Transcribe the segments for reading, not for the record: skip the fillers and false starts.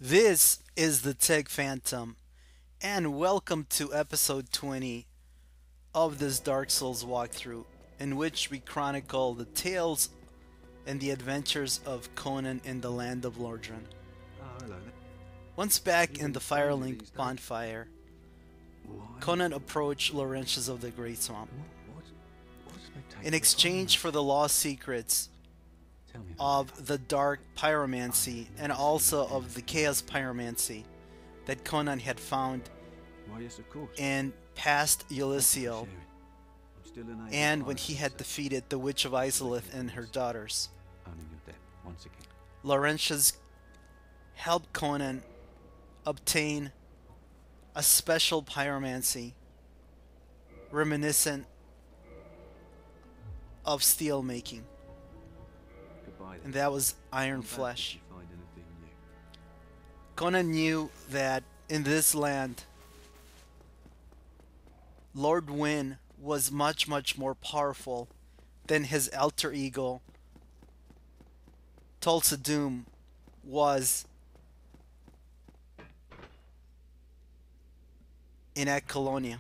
This is the Tech Phantom, and welcome to episode 20 of this Dark Souls walkthrough, in which we chronicle the tales and the adventures of Conan in the land of Lordran. Oh, hello there. Once back in Been the finding Firelink these days? bonfire, Why? Conan approached Laurentius of the Great Swamp. What's spectacular? In exchange for the lost secrets Tell me of the Dark Pyromancy and also of the Chaos Pyromancy that Conan had found Why, yes, of course. in past Thank you for Ylisio, sharing. I'm still an able and when pilot, he had sir. defeated the Witch of Isolith and her daughters. Owning your debt once again. Laurentius helped Conan obtain a special pyromancy reminiscent of steel making, Goodbye then. and that was iron Come back if flesh. you find anything new. Conan knew that in this land, Lord Wynn was much more powerful than his alter ego, Tulsa Doom, was in Colonia.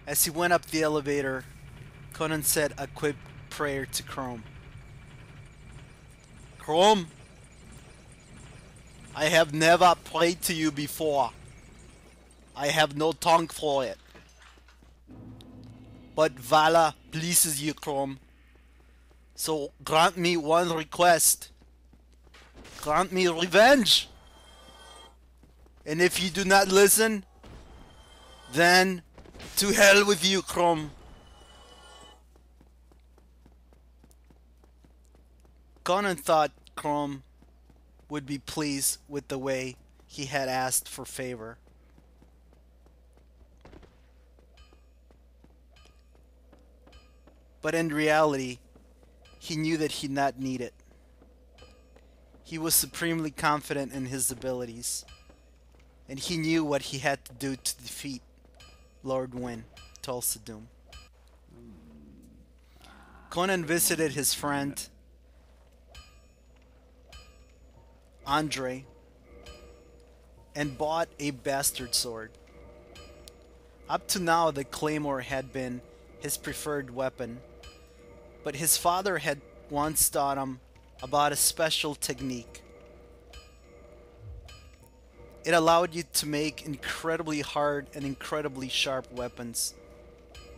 As he went up the elevator, Conan said a quick prayer to Chrome. Chrome, I have never prayed to you before. I have no tongue for it. But valor pleases you, Chrome. So grant me one request. Grant me revenge. And if you do not listen, then to hell with you, Chrome. Conan thought Chrome would be pleased with the way he had asked for favor. But in reality, he knew that he did not need it. He was supremely confident in his abilities, and he knew what he had to do to defeat Lord Wynn, Tulsa Doom. Conan visited his friend Andre and bought a bastard sword. Up to now, the claymore had been his preferred weapon, but his father had once taught him about a special technique. It allowed you to make incredibly hard and incredibly sharp weapons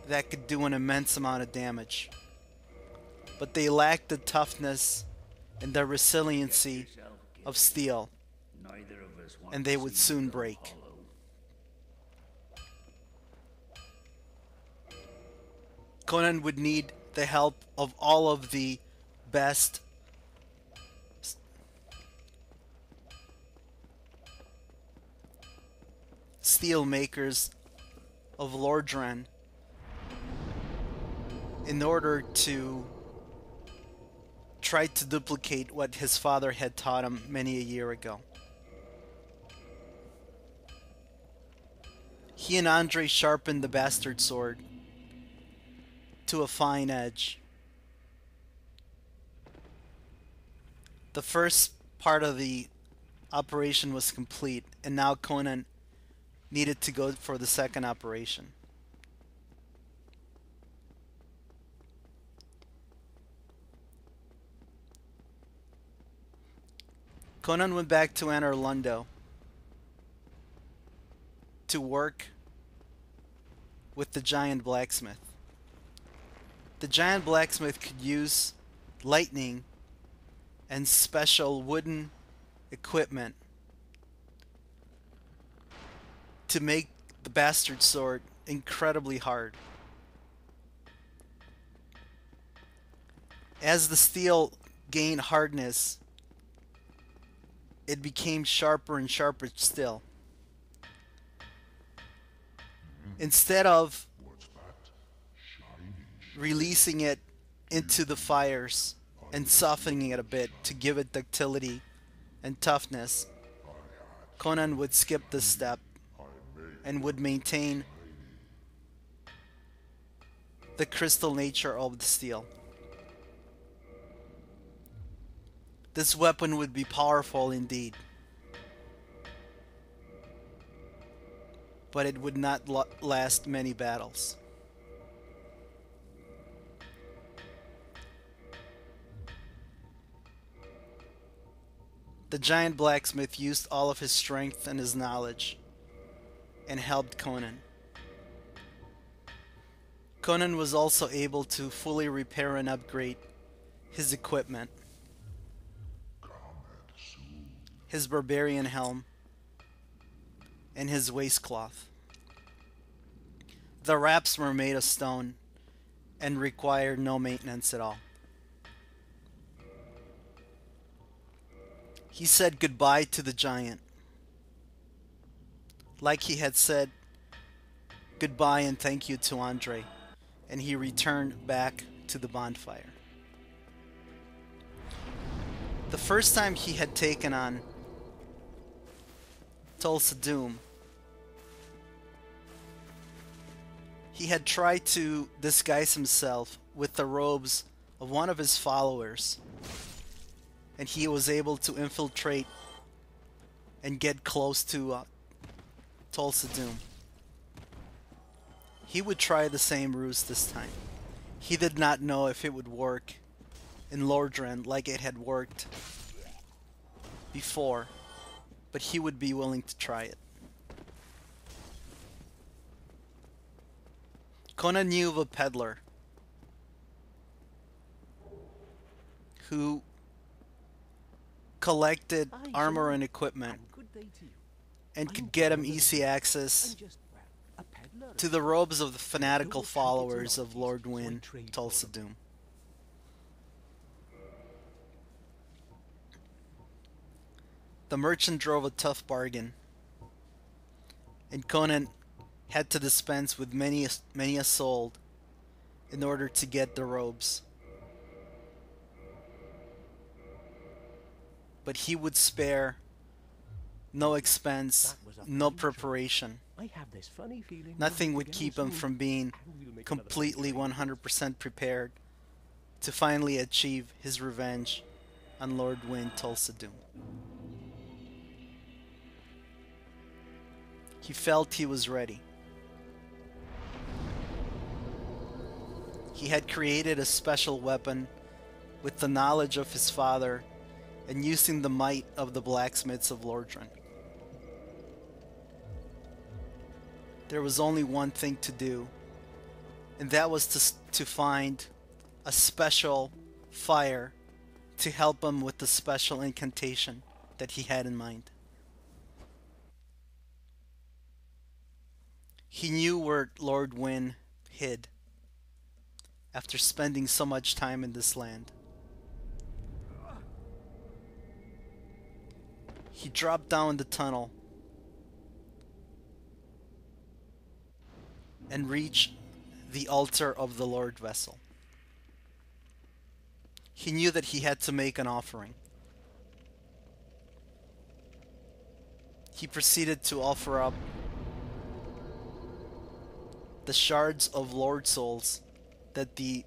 that could do an immense amount of damage. But they lacked the toughness and the resiliency of steel, and they would soon break. Conan would need the help of all of the best steel makers of Lordran in order to try to duplicate what his father had taught him many a year ago. He and Andre sharpened the bastard sword to a fine edge. The first part of the operation was complete, and now Conan needed to go for the second operation. Conan went back to Anor Londo to work with the giant blacksmith. The giant blacksmith could use lightning and special wooden equipment to make the bastard sword incredibly hard. As the steel gained hardness, it became sharper and sharper still. Instead of releasing it into the fires and softening it a bit to give it ductility and toughness, Conan would skip this step and would maintain the crystal nature of the steel. This weapon would be powerful indeed, but it would not last many battles. The giant blacksmith used all of his strength and his knowledge and helped Conan. Conan was also able to fully repair and upgrade his equipment, his barbarian helm, and his waistcloth. The wraps were made of stone and required no maintenance at all. He said goodbye to the giant, like he had said goodbye and thank you to Andre, and he returned back to the bonfire. The first time he had taken on Tulsa Doom, he had tried to disguise himself with the robes of one of his followers, and he was able to infiltrate and get close to Tulsa Doom. He would try the same ruse this time. He did not know if it would work in Lordran like it had worked before, but he would be willing to try it. Conan knew of a peddler who collected armor and equipment and could get him easy access to the robes of the fanatical followers of Lord Wynn, Tulsa Doom. The merchant drove a tough bargain, and Conan had to dispense with many a soul in order to get the robes. But he would spare no expense, no preparation. Nothing would keep him from being completely 100% prepared to finally achieve his revenge on Lord Wynn Tulsa Doom. He felt he was ready. He had created a special weapon with the knowledge of his father and using the might of the blacksmiths of Lordran. There was only one thing to do, and that was to find a special fire to help him with the special incantation that he had in mind. He knew where Lord Wynn hid after spending so much time in this land. He dropped down the tunnel and reached the altar of the Lord vessel. He knew that he had to make an offering. He proceeded to offer up the shards of Lord souls that the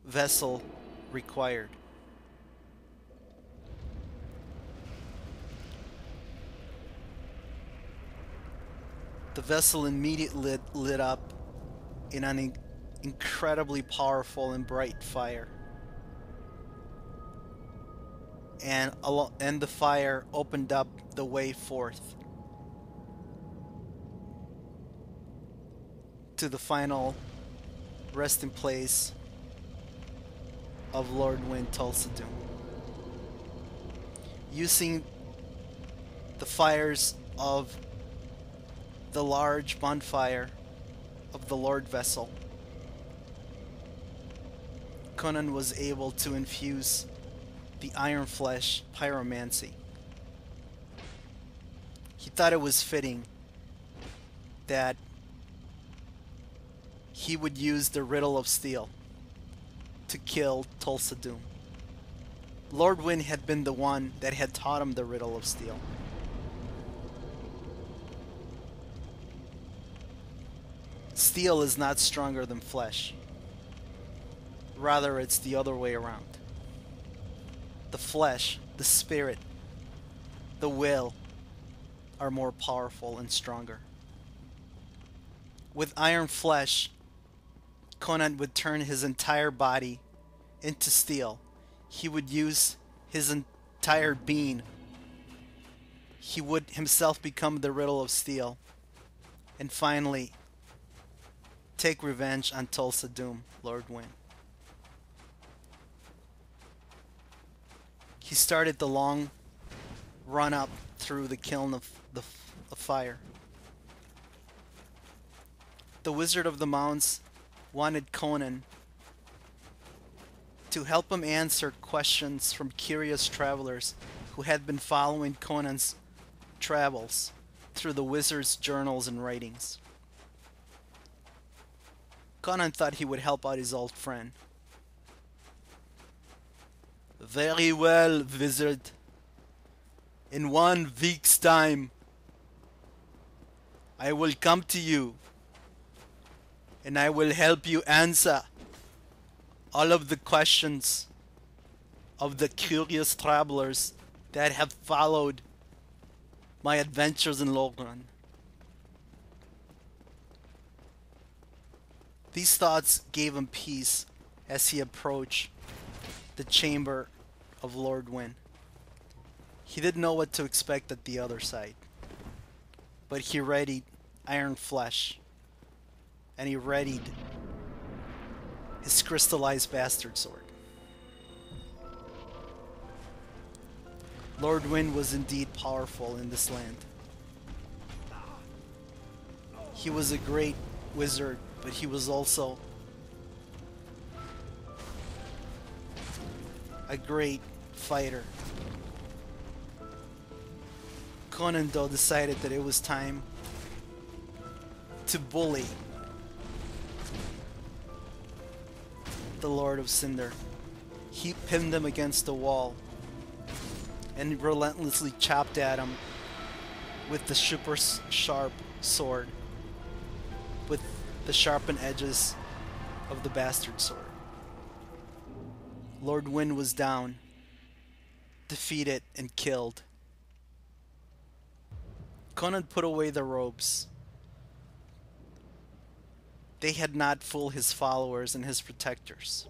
vessel required. The vessel immediately lit up in an incredibly powerful and bright fire. And the fire opened up the way forth to the final resting place of Lord Wynn Tulsa Doom. Using the fires of the large bonfire of the Lord vessel, Conan was able to infuse the Iron Flesh pyromancy. He thought it was fitting that he would use the Riddle of Steel to kill Tulsa Doom. Lord Wynn had been the one that had taught him the Riddle of Steel. Steel is not stronger than flesh. Rather, it's the other way around. The flesh, the spirit, the will are more powerful and stronger. With iron flesh, Conan would turn his entire body into steel. He would use his entire being. He would himself become the riddle of steel. And finally, take revenge on Tulsa Doom, Lordran. He started the long run up through the kiln of fire. The Wizard of the Mounds wanted Conan to help him answer questions from curious travelers who had been following Conan's travels through the wizard's journals and writings. Conan thought he would help out his old friend. Very well, wizard. In 1 week's time, I will come to you and I will help you answer all of the questions of the curious travelers that have followed my adventures in Lordran. These thoughts gave him peace as he approached the chamber of Lordran. He didn't know what to expect at the other side, but he readied iron flesh, and he readied his crystallized bastard sword. Lordran was indeed powerful in this land. He was a great wizard, but he was also a great fighter. Conan, though, decided that it was time to bully the Lord of Cinder. He pinned him against the wall and relentlessly chopped at him with the super sharp sword, with the sharpened edges of the bastard sword. Lordran was down, defeated and killed. Conan put away the robes. They had not fooled his followers and his protectors.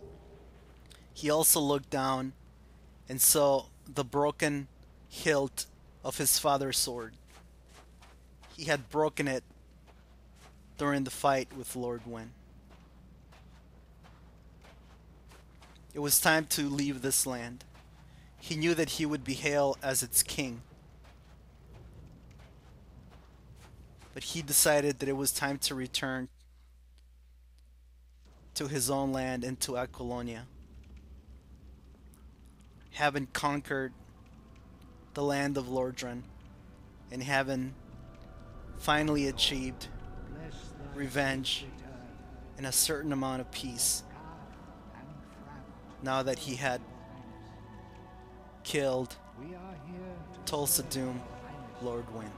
He also looked down and saw the broken hilt of his father's sword. He had broken it during the fight with Lordran. It was time to leave this land. He knew that he would be hailed as its king. But he decided that it was time to return to his own land and to Aquilonia. Having conquered the land of Lordran and having finally achieved revenge and a certain amount of peace, now that he had killed Tulsa Doom, Lordran.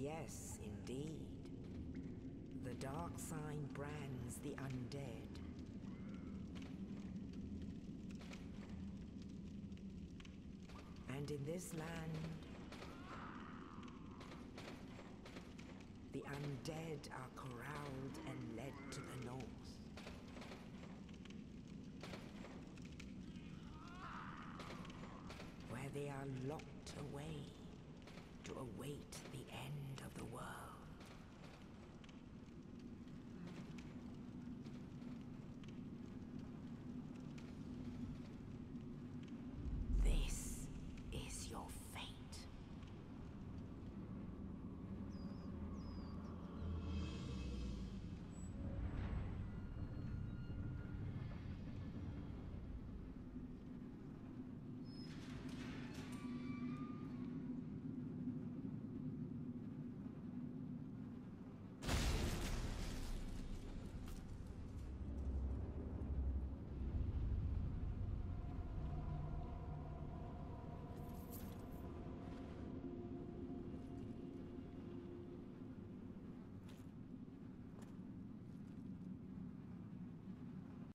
Yes, indeed. The dark sign brands the undead. And in this land, the undead are corralled and led to the north. Where they are locked away to await the end of the world.